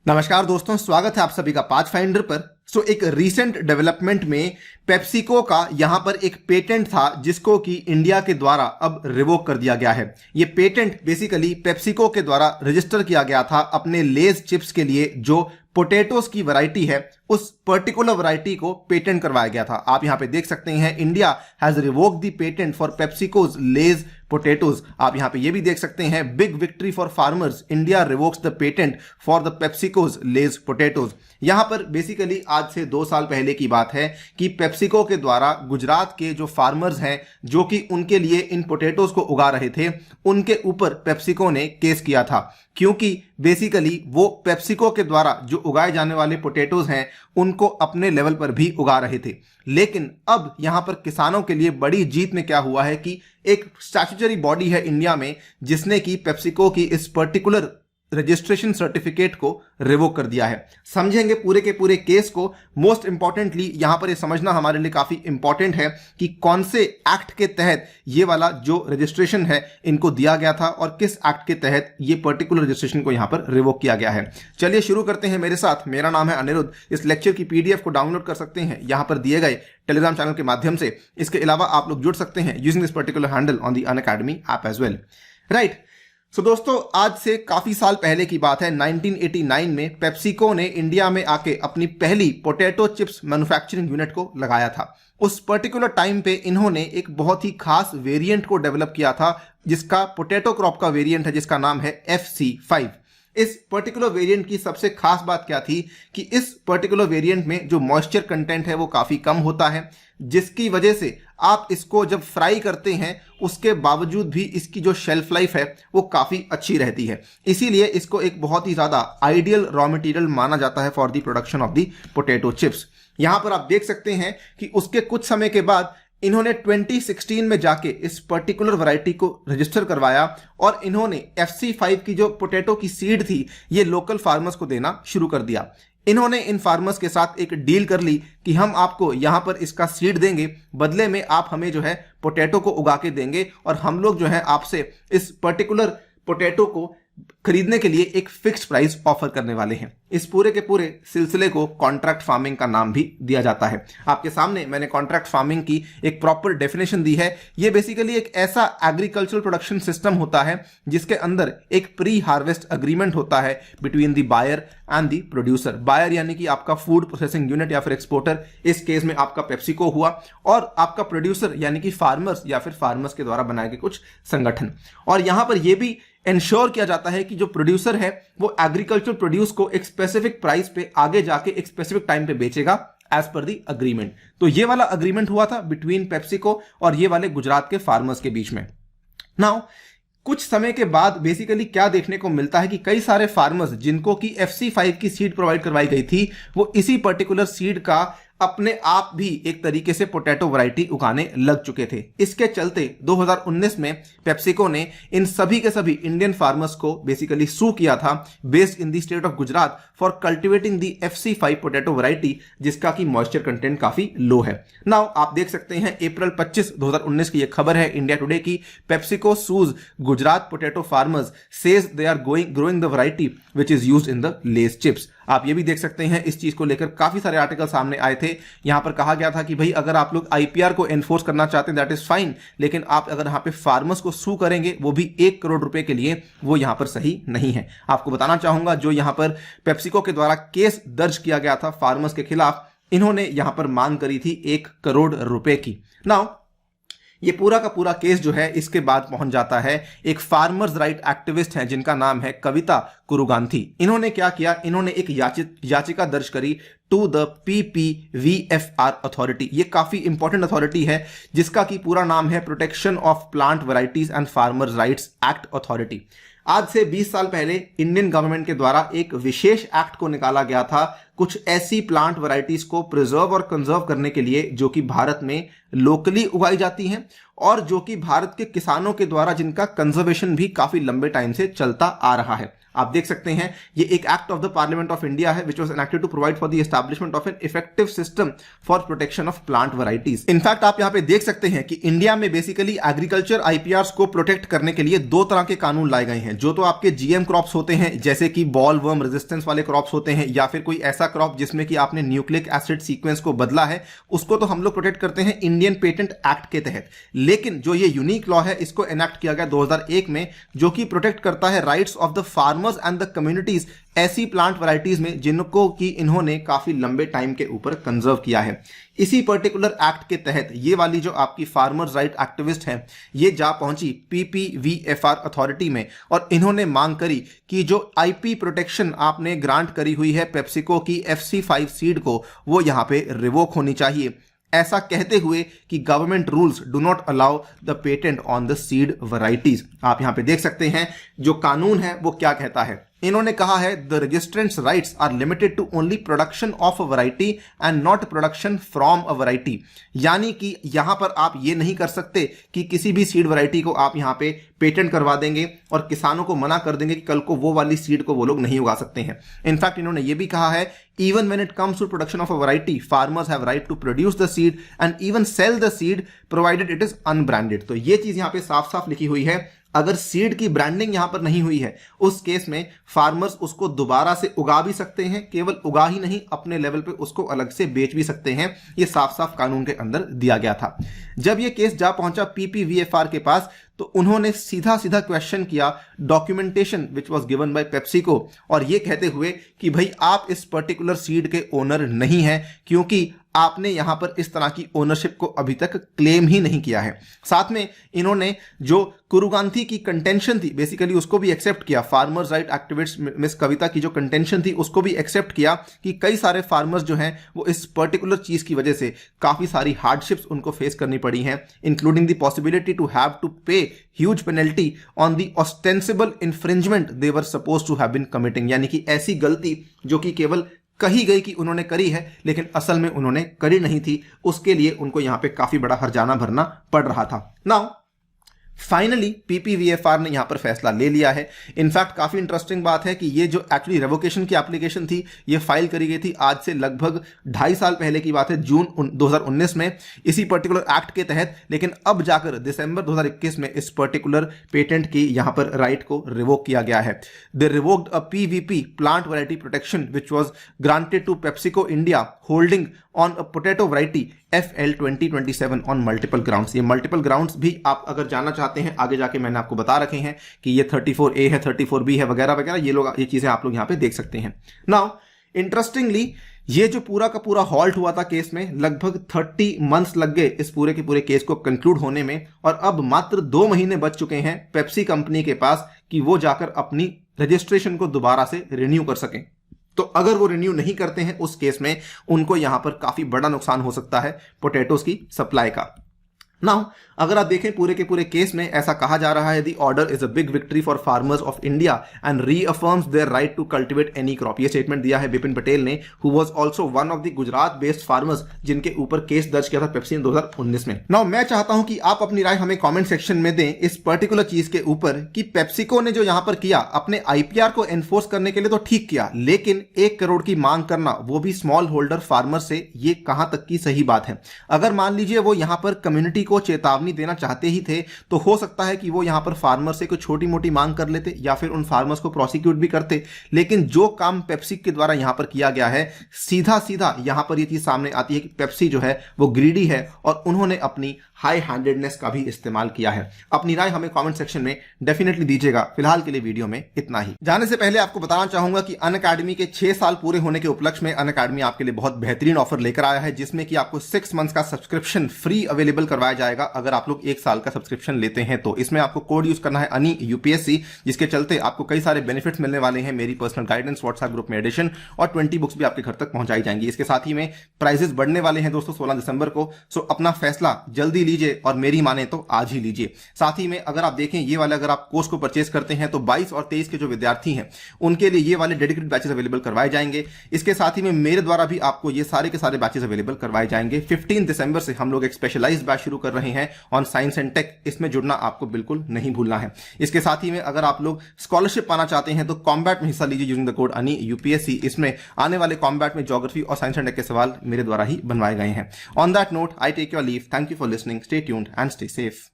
नमस्कार दोस्तों, स्वागत है आप सभी का पाथ फाइंडर पर। एक रीसेंट डेवलपमेंट में पेप्सिको का यहां पर एक पेटेंट था जिसको कि इंडिया के द्वारा अब रिवोक कर दिया गया है। ये पेटेंट बेसिकली पेप्सिको के द्वारा रजिस्टर किया गया था अपने लेज चिप्स के लिए, जो पोटैटोस की वैरायटी है उस पर्टिकुलर वैरायटी को पेटेंट करवाया गया था। आप यहां पे देख सकते हैं, India has revoked the patent for PepsiCo's Lay's potatoes. आप यहां पे ये भी देख सकते हैं, big victory for farmers, India revokes the patent for the PepsiCo's Lay's potatoes. यहां पर बेसिकली आज से 2 साल पहले की बात है कि पेप्सिको के द्वारा गुजरात के जो फार्मर्स हैं जो कि उनके लिए इन पोटैटोज को उगा रहे थे, उनके ऊपर पेप्सिको ने केस किया था, क्योंकि बेसिकली वो पेप्सिको के द्वारा जो उगाए जाने वाले पोटैटोज हैं उनको अपने लेवल पर भी उगा रहे थे। लेकिन अब यहां पर किसानों के लिए बड़ी जीत में क्या हुआ है कि एक स्टैट्यूटरी बॉडी है इंडिया में जिसने कि पेप्सिको की इस पर्टिकुलर रजिस्ट्रेशन सर्टिफिकेट को रिवोक कर दिया है। समझेंगे पूरे के पूरे केस को। मोस्ट इंपॉर्टेंटली यहां पर यह समझना हमारे लिए काफी इंपॉर्टेंट है कि कौन से एक्ट के तहत ये वाला जो रजिस्ट्रेशन है इनको दिया गया था और किस एक्ट के तहत ये पर्टिकुलर रजिस्ट्रेशन को यहां पर रिवोक किया गया है। चलिए शुरू करते हैं मेरे साथ। मेरा नाम है अनिरुद्ध। इस लेक्चर की पीडीएफ को डाउनलोड कर सकते हैं यहां पर दिए गए टेलीग्राम चैनल के माध्यम से। इसके अलावा आप लोग जुड़ सकते हैं using this particular handle on the Unacademy app as well. Right, दोस्तों आज से काफी साल पहले की बात है, 1989 में पेप्सिको ने इंडिया में आके अपनी पहली पोटैटो चिप्स मैन्युफैक्चरिंग यूनिट को लगाया था। उस पर्टिकुलर टाइम पे इन्होंने एक बहुत ही खास वेरिएंट को डेवलप किया था जिसका पोटैटो क्रॉप का वेरिएंट है जिसका नाम है FC5। इस पर्टिकुलर वेरिएंट की सबसे खास बात क्या थी कि इस पर्टिकुलर वेरिएंट में जो मॉइस्चर कंटेंट है वो काफी कम होता है, जिसकी वजह से आप इसको जब फ्राई करते हैं उसके बावजूद भी इसकी जो शेल्फ लाइफ है वो काफी अच्छी रहती है। इसीलिए इसको एक बहुत ही ज्यादा आइडियल रॉ मटेरियल माना जाता है for the production of the potato chips. यहां पर आप देख सकते हैं कि उसके कुछ समय के बाद इन्होंने 2016 में जाके इस पर्टिकुलर वैरायटी को रजिस्टर करवाया और इन्होंने FC5 की जो पोटैटो की सीड थी ये लोकल फार्मर्स को देना शुरू कर दिया। इन्होंने इन फार्मर्स के साथ एक डील कर ली कि हम आपको यहां पर इसका सीड देंगे, बदले में आप हमें जो है पोटैटो को उगा के देंगे और हम लोग जो है आपसे इस पर्टिकुलर पोटैटो को खरीदने के लिए एक फिक्स्ड प्राइस ऑफर करने वाले हैं। इस पूरे के पूरे सिलसिले को कॉन्ट्रैक्ट फार्मिंग का नाम भी दिया जाता है। आपके सामने मैंने कॉन्ट्रैक्ट फार्मिंग की एक प्रॉपर डेफिनेशन दी है। ये बेसिकली एक ऐसा एग्रीकल्चरल प्रोडक्शन सिस्टम होता है जिसके अंदर एक प्री हार्वेस्ट अग्रीमेंट होता है between the buyer and the producer. Buyer यानी कि आपका फूड प्रोसेसिंग यूनिट या फिर एक्सपोर्टर, इस केस में आपका पेप्सिको हुआ, और आपका प्रोड्यूसर यानी कि फार्मर्स या फिर फार्मर्स के द्वारा बनाए गए कुछ संगठन। और यहां पर यह भी इंश्योर किया जाता है कि जो प्रोड्यूसर है वो एग्रीकल्चर प्रोड्यूस को एक स्पेसिफिक प्राइस पे आगे जाके एक स्पेसिफिक टाइम पे बेचेगा एज पर दी अग्रीमेंट। तो ये वाला अग्रीमेंट हुआ था बिटवीन पेप्सिको और ये वाले गुजरात के फार्मर्स के बीच में। नाउ कुछ समय के बाद बेसिकली क्या देखने को मिलता है कि कई सारे फार्मर्स जिनको कि FC5 की सीड प्रोवाइड करवाई गई थी वो इसी पर्टिकुलर सीड का अपने आप भी एक तरीके से पोटैटो वैरायटी उगाने लग चुके थे। इसके चलते 2019 में पेप्सिको ने इन सभी के सभी इंडियन फार्मर्स को बेसिकली सू किया था based in the state of Gujarat for cultivating the FC5 potato variety जिसका की मॉइस्चर कंटेंट काफी लो है। नाउ आप देख सकते हैं अप्रैल 25, 2019 की यह खबर है इंडिया टुडे की। PepsiCo sues Gujarat potato farmers says they are growing the variety which is used in the Lay's chips. आप ये भी देख सकते हैं इस चीज को लेकर काफी सारे आर्टिकल सामने आए थे। यहां पर कहा गया था कि भाई अगर आप लोग IPR को एनफोर्स करना चाहते हैं दैट इज फाइन, लेकिन आप अगर यहां पे फार्मर्स को सू करेंगे वो भी 1 करोड़ रुपए के लिए, वो यहां पर सही नहीं है। आपको बताना चाहूंगा जो यहां पर पेप्सिको के द्वारा केस दर्ज किया गया था फार्मर्स के खिलाफ, इन्होंने यहां पर मांग करी थी 1 करोड़ रुपए की। नाउ ये पूरा का पूरा केस जो है इसके बाद पहुंच जाता है एक फार्मर्स राइट एक्टिविस्ट हैं जिनका नाम है कविता कुरुगांधी। इन्होंने क्या किया, इन्होंने एक याचिका दर्ज करी टू द PPVFR अथॉरिटी। ये काफी इंपॉर्टेंट अथॉरिटी है जिसका की पूरा नाम है protection of plant varieties and farmers rights act authority. आज से 20 साल पहले इंडियन गवर्नमेंट के द्वारा एक विशेष एक्ट को निकाला गया था कुछ ऐसी प्लांट वैरायटीज को प्रिजर्व और कंजर्व करने के लिए जो कि भारत में लोकली उगाई जाती हैं और जो कि भारत के किसानों के द्वारा जिनका कंजर्वेशन भी काफी लंबे टाइम से चलता आ रहा है। आप देख सकते हैं ये एक act of the Parliament of India है, which was enacted to provide for the establishment of an effective system for protection of plant varieties. In fact आप यहां पे देख सकते हैं कि इंडिया में बेसिकली एग्रीकल्चर आईपीआर को प्रोटेक्ट करने के लिए दो तरह के कानून लाए गए हैं। जो तो आपके जीएम क्रॉप्स होते हैं, जैसे कि बॉल वर्म रेजिस्टेंस वाले क्रॉप्स होते हैं, या फिर कोई ऐसा क्रॉप जिसमें कि आपने न्यूक्लिक एसिड सीक्वेंस को बदला है, उसको तो हम लोग प्रोटेक्ट करते हैं इंडियन पेटेंट एक्ट के तहत। लेकिन जो ये यूनिक लॉ है, इसको एनेक्ट किया गया 2001 में, जो कि प्रोटेक्ट करता है rights of the farmers and the communities ऐसी प्लांट वैरायटीज में जिनको कि इन्होंने काफी लंबे टाइम के ऊपर कंजर्व किया है। इसी पर्टिकुलर एक्ट के तहत ये वाली जो आपकी फार्मर्स राइट एक्टिविस्ट हैं, ये जा पहुंची पीपीवीएफआर अथॉरिटी में और इन्होंने मांग करी कि जो आईपी प्रोटेक्शन आपने ग्रांट करी हुई है पेप्सिको की FC5 सीड को, वो यहां पे रिवोक होनी चाहिए, ऐसा कहते हुए कि government rules do not allow the patent on the seed varieties. आप यहां पे देख सकते हैं जो कानून है वो क्या कहता है। इन्होंने कहा है the registrant's rights are limited to only production of a variety and not production from a variety. यानी कि यहां पर आप ये नहीं कर सकते कि किसी भी सीड वैरायटी को आप यहां पे पेटेंट करवा देंगे और किसानों को मना कर देंगे कि कल को वो वाली सीड को वो लोग नहीं उगा सकते हैं। इनफैक्ट इन्होंने ये भी कहा है even when it comes to production of a variety, farmers have right to produce the seed and even sell the seed provided it is unbranded। तो ये चीज यहां पे साफ साफ लिखी हुई है। अगर सीड की ब्रांडिंग यहां पर नहीं हुई है, उस केस में फार्मर्स उसको दोबारा से उगा भी सकते हैं, केवल उगा ही नहीं अपने लेवल पे उसको अलग से बेच भी सकते हैं। ये साफ साफ कानून के अंदर दिया गया था। जब ये केस जा पहुंचा पीपीवीएफआर के पास, तो उन्होंने सीधा सीधा क्वेश्चन किया documentation which was given by PepsiCo, और ये कहते हुए कि भाई आप इस पर्टिकुलर सीड के ओनर नहीं हैं, क्योंकि आपने यहां पर इस तरह की ओनरशिप को अभी तक क्लेम ही नहीं किया है। साथ में इन्होंने जो कुरुगांधी की कंटेंशन थी बेसिकली उसको भी एक्सेप्ट किया। फार्मर्स राइट एक्टिविस्ट मिस कविता की जो कंटेंशन थी उसको भी एक्सेप्ट किया कि कई सारे फार्मर्स जो हैं वो इस पर्टिकुलर चीज की वजह से काफी सारी हार्डशिप्स उनको फेस करनी पड़ी हैं, including the possibility to have to pay huge penalty on the ostensible infringement they were supposed to have been committing. यानी कि ऐसी गलती जो कि केवल कही गई कि उन्होंने करी है लेकिन असल में उन्होंने करी नहीं थी, उसके लिए उनको यहां पे काफी बड़ा हर्जाना भरना पड़ रहा था। नाउ फाइनली पीपीवीएफआर ने यहां पर फैसला ले लिया है। इनफैक्ट काफी इंटरेस्टिंग बात है कि ये जो एक्चुअली रेवोकेशन की एप्लीकेशन थी ये फाइल करी गई थी आज से लगभग 2.5 साल पहले की बात है, जून 2019 में इसी पर्टिकुलर एक्ट के तहत। लेकिन अब जाकर दिसंबर 2021 में इस पर्टिकुलर पेटेंट की यहां पर राइट को रिवोक किया गया है। They revoked a PVP plant variety protection which was granted to PepsiCo India Holding on a potato variety FL 2027 on multiple grounds. ये मल्टीपल ग्राउंड्स भी आप अगर जानना चाहते हैं आगे जाके मैंने आपको बता रखे हैं कि ये 34A है, 34B है, वगैरह वगैरह, ये चीजें आप लोग यहां पे देख सकते हैं। नाउ इंटरेस्टिंगली ये जो पूरा का पूरा हॉल्ट हुआ था केस में, लगभग 30 मंथ्स लग गए इस पूरे के पूरे केस को कंक्लूड होने में, और अब मात्र 2 महीने बच चुके हैं पेप्सी कंपनी के पास कि वो जाकर अपनी रजिस्ट्रेशन को दोबारा से रिन्यू कर सकें। तो अगर वो रिन्यू नहीं करते हैं उस केस में उनको यहां पर काफी बड़ा नुकसान हो सकता है पोटैटोज की सप्लाई का। नाउ अगर आप देखें पूरे के पूरे केस में ऐसा कहा जा रहा है the order is a big victory for farmers of India and reaffirms their right to cultivate any crop. ये स्टेटमेंट दिया है बिपिन पटेल ने, who was also one of the Gujarat based farmers जिनके ऊपर केस दर्ज किया था पेप्सी ने 2019 में। नाउ मैं चाहता हूं कि आप अपनी राय हमें कमेंट सेक्शन में दें इस पर्टिकुलर चीज के ऊपर कि पेप्सिको ने जो यहां पर किया अपने आईपीआर को एनफोर्स करने के लिए तो ठीक किया, लेकिन 1 करोड़ की मांग करना वो भी स्मॉल होल्डर फार्मर से, ये कहां तक की सही बात है। अगर मान लीजिए वो यहां पर कम्युनिटी को चेतावनी देना चाहते ही थे तो हो सकता है कि वो यहां पर फार्मर से कोई छोटी मोटी मांग कर लेते या फिर उन फार्मर्स को प्रोसिक्यूट भी करते। लेकिन जो काम पेप्सी के द्वारा यहां पर किया गया है, सीधा सीधा यहां पर ये चीज सामने आती है कि पेप्सी जो है वो ग्रीडी है और उन्होंने अपनी हाई हैंडेडनेस का भी इस्तेमाल किया है। अपनी राय हमें कमेंट सेक्शन में डेफिनेटली दीजिएगा। फिलहाल के लिए वीडियो में इतना ही। जाने से पहले आपको बताना चाहूंगा कि अनअकैडमी के 6 साल पूरे होने के उपलक्ष्य में अनअकैडमी आपके लिए बहुत बेहतरीन ऑफर लेकर आया है, जिसमें कि आपको 6 मंथ्स का सब्सक्रिप्शन फ्री अवेलेबल करवाया जाएगा अगर आप लोग 1 साल का सब्सक्रिप्शन लेते हैं। तो इसमें आपको कोड यूज करना है अनि UPSC, जिसके चलते आपको कई सारे बेनिफिट्स मिलने वाले हैं। मेरी पर्सनल गाइडेंस, व्हाट्सएप ग्रुप में एडिशन और 20 बुक्स भी आपके घर तक पहुंचाई जाएंगी। इसके साथ ही में प्राइजेस बढ़ने वाले हैं दोस्तों 16 दिसंबर को। सो अपना फैसला जल्दी लीजिए और मेरी माने तो आज ही लीजिए। साथ ही में अगर आप देखें ये वाले अगर आप कोर्स को परचेस करते हैं तो 22 और 23 के जो विद्यार्थी हैं उनके लिए ये वाले डेडिकेटेड बैचेस अवेलेबल करवाए जाएंगे। इसके साथ ही में मेरे द्वारा भी आपको ये सारे के सारे बैचेस अवेलेबल करवाए जाएंगे। 15 दिसंबर से हम लोग एक स्पेशलाइज्ड बैच शुरू कर रहे हैं ऑन साइंस एंड टेक, इसमें जुड़ना आपको बिल्कुल नहीं भूलना है। इसके साथ ही में अगर आप लोग स्कॉलरशिप पाना चाहते हैं तो कॉम्बैट में हिस्सा लीजिए using the code ANI UPSC। इसमें आने वाले कॉम्बैट में ज्योग्राफी और साइंस एंड टेक के सवाल मेरे द्वारा ही बनवाए गए हैं। On that note I take your leave. Thank you for listening. Stay tuned and stay safe.